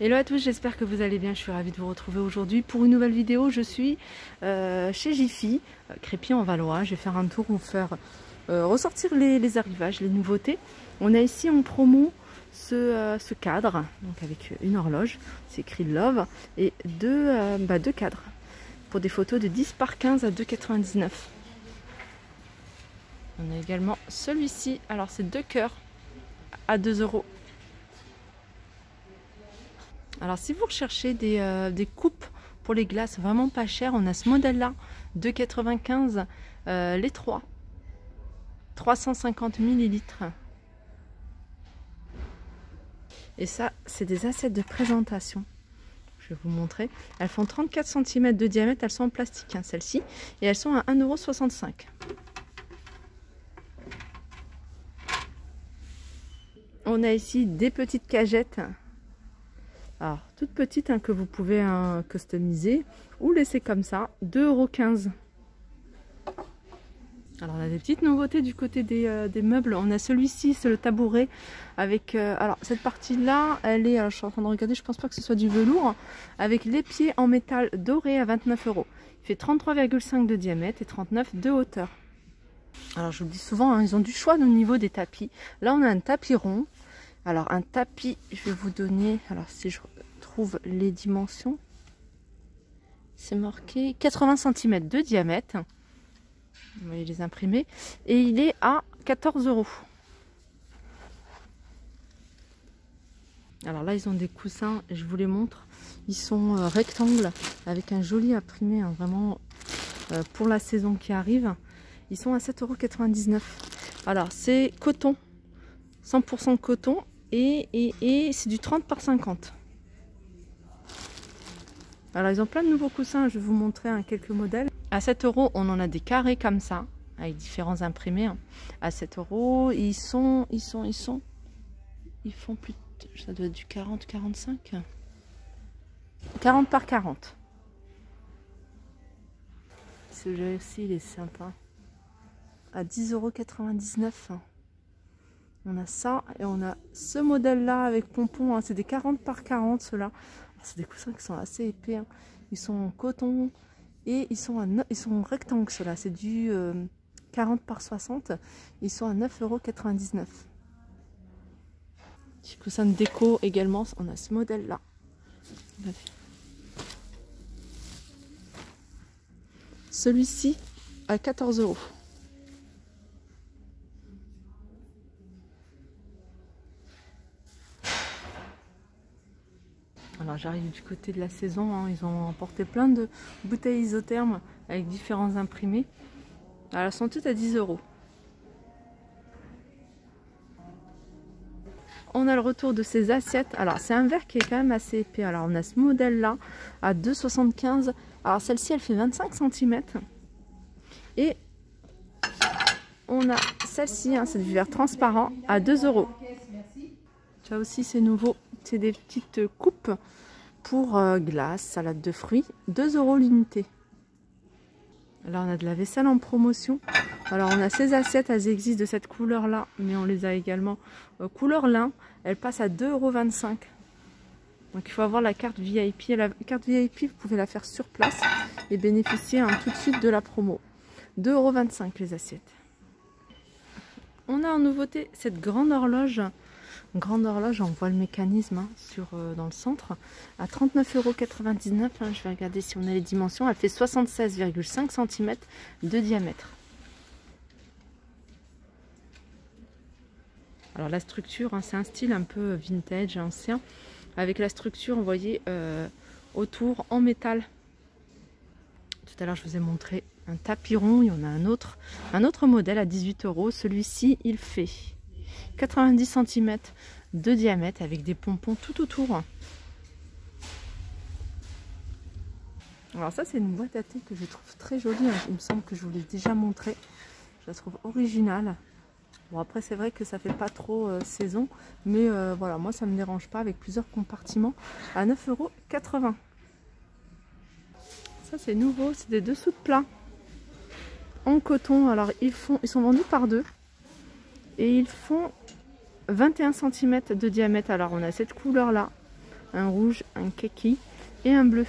Hello à tous, j'espère que vous allez bien. Je suis ravie de vous retrouver aujourd'hui pour une nouvelle vidéo. Je suis chez Jiffy, Crépy-en-Valois. Je vais faire un tour, vous faire ressortir les arrivages, les nouveautés. On a ici en promo ce cadre, donc avec une horloge, c'est écrit Love, et deux cadres pour des photos de 10 par 15 à 2,99. On a également celui-ci, alors c'est 2 cœurs à 2 €. Alors si vous recherchez des coupes pour les glaces vraiment pas chères, on a ce modèle là, 2,95 les 350 ml. Et ça, c'est des assiettes de présentation. Je vais vous montrer. Elles font 34 cm de diamètre, elles sont en plastique, hein, celles-ci. Et elles sont à 1,65 €. On a ici des petites cagettes. Alors, toutes petites, hein, que vous pouvez customiser ou laisser comme ça, 2,15 €. Alors, on a des petites nouveautés du côté des meubles. On a celui-ci, c'est le tabouret avec... alors, cette partie-là, elle est... Alors, je suis en train de regarder, je pense pas que ce soit du velours. Avec les pieds en métal doré à 29 €. Il fait 33,5 de diamètre et 39 de hauteur. Alors, je vous le dis souvent, hein, ils ont du choix au niveau des tapis. Là, on a un tapis rond. Alors, un tapis, je vais vous donner... Alors, si je trouve les dimensions, c'est marqué 80 cm de diamètre. Vous voyez les imprimés. Et il est à 14 €. Alors là, ils ont des coussins, je vous les montre. Ils sont rectangles avec un joli imprimé, hein, vraiment pour la saison qui arrive. Ils sont à 7,99 €. Alors, c'est coton, 100% coton. Et c'est du 30 par 50. Alors ils ont plein de nouveaux coussins, je vais vous montrer quelques modèles. À 7 €, on en a des carrés comme ça, avec différents imprimés. Hein. À 7 €, ils font plus de, ça doit être du 40-45. 40 par 40. Celui-ci, il est sympa. À 10,99 €. On a ça et on a ce modèle là avec pompon, hein. C'est des 40 par 40 ceux-là. C'est des coussins qui sont assez épais, hein. Ils sont en coton et ils sont rectangles ceux-là. C'est du 40 par 60. Ils sont à 9,99 €. Petit coussin de déco également, on a ce modèle là. Celui-ci à 14 €. Alors j'arrive du côté de la saison, hein. Ils ont emporté plein de bouteilles isothermes avec différents imprimés. Alors elles sont toutes à 10 €. On a le retour de ces assiettes. Alors c'est un verre qui est quand même assez épais. Alors on a ce modèle là à 2,75 €. Alors celle-ci elle fait 25 cm. Et on a celle-ci, hein, c'est du verre transparent à 2 €. Ça aussi c'est nouveau. C'est des petites coupes pour glace, salade de fruits, 2 € l'unité. Là on a de la vaisselle en promotion. Alors on a ces assiettes, elles existent de cette couleur là, mais on les a également couleur lin. Elles passent à 2,25 €. Donc il faut avoir la carte VIP. Et la carte VIP, vous pouvez la faire sur place et bénéficier, hein, tout de suite de la promo. 2,25 € les assiettes. On a en nouveauté cette grande horloge. Grande horloge, on voit le mécanisme, hein, dans le centre, à 39,99 €. Hein, je vais regarder si on a les dimensions. Elle fait 76,5 cm de diamètre. Alors la structure, hein, c'est un style un peu vintage, ancien, avec la structure, vous voyez, autour en métal. Tout à l'heure, je vous ai montré un tapis rond. Il y en a un autre modèle à 18 €. Celui-ci, il fait 90 cm de diamètre avec des pompons tout autour. Alors ça, c'est une boîte à thé que je trouve très jolie. Il me semble que je vous l'ai déjà montré. Je la trouve originale. Bon, après c'est vrai que ça fait pas trop saison, mais voilà, moi ça me dérange pas, avec plusieurs compartiments à 9,80 €. Ça c'est nouveau, c'est des dessous de plat en coton. Alors ils sont vendus par deux et ils font 21 cm de diamètre. Alors on a cette couleur là un rouge, un kaki et un bleu.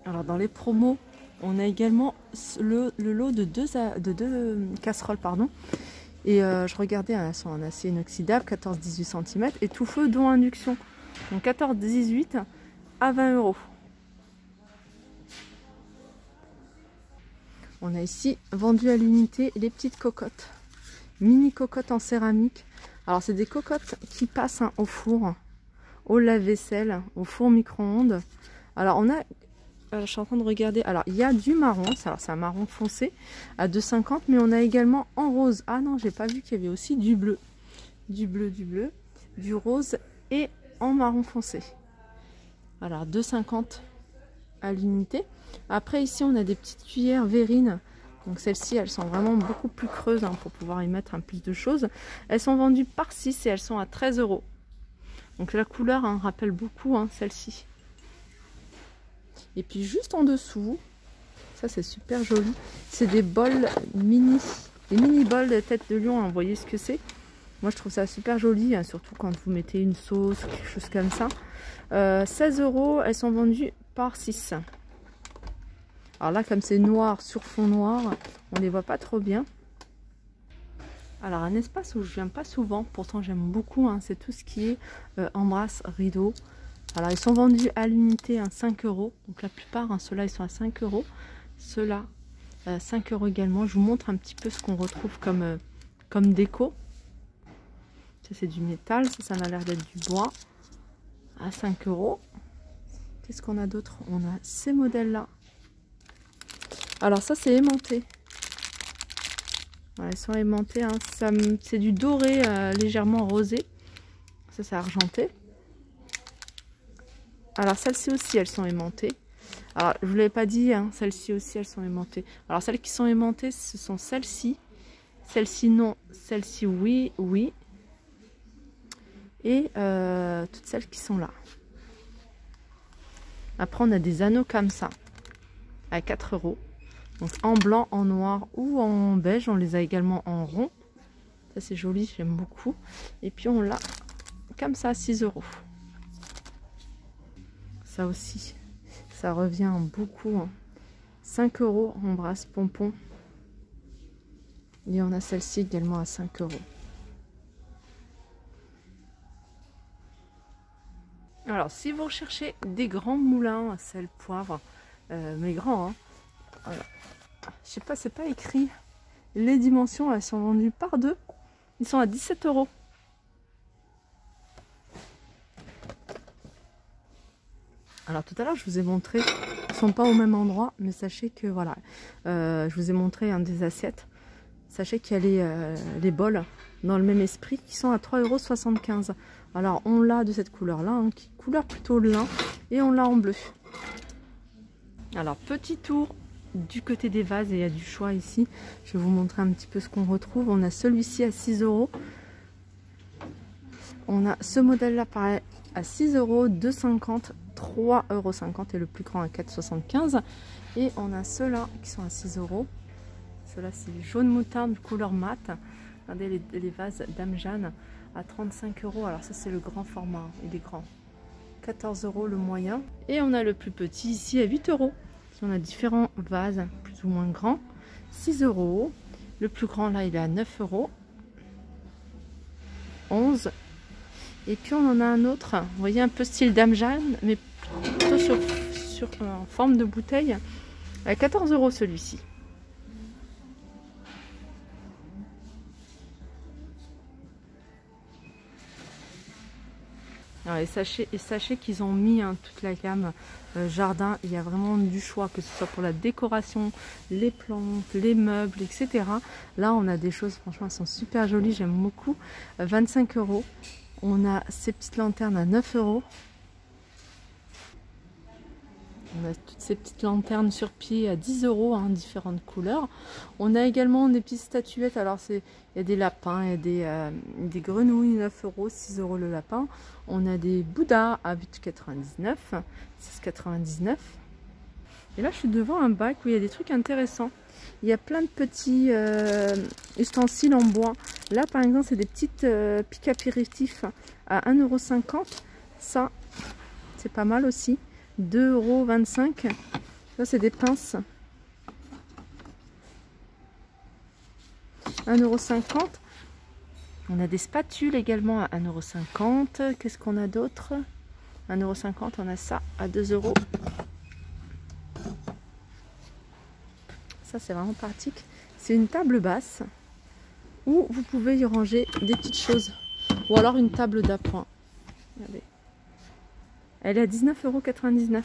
Alors dans les promos, on a également le lot de deux casseroles, pardon. Et je regardais, elles sont en acier inoxydable, 14-18 cm, et tout feu dont induction. Donc 14-18 à 20 €. On a ici vendu à l'unité les petites cocottes. Mini cocottes en céramique. Alors c'est des cocottes qui passent au four, au lave-vaisselle, au four micro-ondes. Alors on a... je suis en train de regarder. Alors, il y a du marron. Alors, c'est un marron foncé à 2,50 €. Mais on a également en rose. Ah non, j'ai pas vu qu'il y avait aussi du bleu. Du bleu, du rose et en marron foncé. Alors, 2,50 € à l'unité. Après, ici, on a des petites cuillères Vérine. Donc, celles-ci, elles sont vraiment beaucoup plus creuses hein, pour pouvoir y mettre un plus de choses. Elles sont vendues par 6 et elles sont à 13 €. Donc, la couleur hein, rappelle beaucoup hein, celle-ci. Et puis juste en dessous, ça c'est super joli, c'est des bols mini, des mini bols de tête de lion, hein, vous voyez ce que c'est. Moi je trouve ça super joli, hein, surtout quand vous mettez une sauce, quelque chose comme ça. 16 €, elles sont vendues par 6. Alors là comme c'est noir sur fond noir, on les voit pas trop bien. Alors un espace où je viens pas souvent, pourtant j'aime beaucoup, hein, c'est tout ce qui est embrasse, rideau. Alors ils sont vendus à l'unité à 5 €. Donc la plupart, hein, ceux-là ils sont à 5 €. Ceux-là 5 € également. Je vous montre un petit peu ce qu'on retrouve comme déco. Ça c'est du métal, ça m'a l'air d'être du bois. À 5 €. Qu'est-ce qu'on a d'autre? On a ces modèles-là. Alors ça c'est aimanté. Voilà, ils sont aimantés. Hein. C'est du doré légèrement rosé. Ça c'est argenté. Alors celles-ci aussi elles sont aimantées. Alors je vous l'avais pas dit, hein, celles-ci aussi elles sont aimantées. Alors celles qui sont aimantées ce sont celles-ci. Celles-ci non, celles-ci oui, oui. Et toutes celles qui sont là. Après on a des anneaux comme ça. À 4 €. Donc en blanc, en noir ou en beige. On les a également en rond. Ça c'est joli, j'aime beaucoup. Et puis on l'a comme ça à 6 €. Ça aussi, ça revient beaucoup. Hein. 5 € en brasse pompon. Et on a celle-ci également à 5 €. Alors, si vous recherchez des grands moulins à sel poivre, mais grands, hein, voilà. Je sais pas, c'est pas écrit. Les dimensions, elles sont vendues par 2. Ils sont à 17 €. Alors tout à l'heure je vous ai montré, ils ne sont pas au même endroit, mais sachez que voilà, je vous ai montré un des assiettes. Sachez qu'il y a les bols dans le même esprit qui sont à 3,75 €. Alors on l'a de cette couleur là, hein, qui couleur plutôt lin, et on l'a en bleu. Alors petit tour du côté des vases, et il y a du choix ici. Je vais vous montrer un petit peu ce qu'on retrouve. On a celui-ci à 6 €. On a ce modèle là pareil à 6 €, 2,50 €. 3,50 € et le plus grand à 4,75 €. Et on a ceux-là qui sont à 6 €. Ceux-là c'est jaune moutarde couleur mat. Regardez les vases Dame Jeanne à 35 €. Alors ça c'est le grand format, il est grand. 14 € le moyen. Et on a le plus petit ici à 8 €. On a différents vases plus ou moins grands. 6 €. Le plus grand là il est à 9 €. 11 €. Et puis on en a un autre, vous voyez, un peu style Dame Jeanne, mais plutôt en forme de bouteille, à 14 € celui-ci. Et sachez qu'ils ont mis hein, toute la gamme jardin, il y a vraiment du choix, que ce soit pour la décoration, les plantes, les meubles, etc. Là on a des choses, franchement elles sont super jolies, j'aime beaucoup. 25 €. On a ces petites lanternes à 9 €. On a toutes ces petites lanternes sur pied à 10 €, hein, différentes couleurs. On a également des petites statuettes. Alors il y a des lapins, il y a des grenouilles, 9 €, 6 € le lapin. On a des bouddhas à 8,99 €, 6,99 €. Et là je suis devant un bac où il y a des trucs intéressants. il y a plein de petits ustensiles en bois. Là, par exemple, c'est des petites piques apéritifs à 1,50 €. Ça, c'est pas mal aussi. 2,25 €. Ça, c'est des pinces. 1,50 €. On a des spatules également à 1,50 €. Qu'est-ce qu'on a d'autre? 1,50 €, on a ça à 2 €. Ça, c'est vraiment pratique. C'est une table basse où vous pouvez y ranger des petites choses. Ou alors une table d'appoint. Regardez. Elle est à 19,99 €.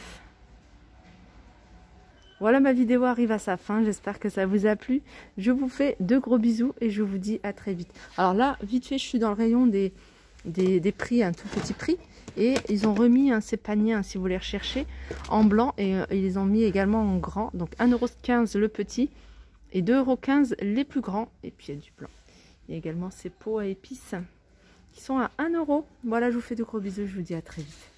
Voilà, ma vidéo arrive à sa fin. J'espère que ça vous a plu. Je vous fais de gros bisous et je vous dis à très vite. Alors là, vite fait, je suis dans le rayon des prix, un tout petit prix. Et ils ont remis ces paniers, si vous les recherchez, en blanc. Et ils les ont mis également en grand. Donc 1,15 € le petit et 2,15 € les plus grands. Et puis il y a du blanc. Il y a également ces pots à épices qui sont à 1 €. Voilà, je vous fais de gros bisous. Je vous dis à très vite.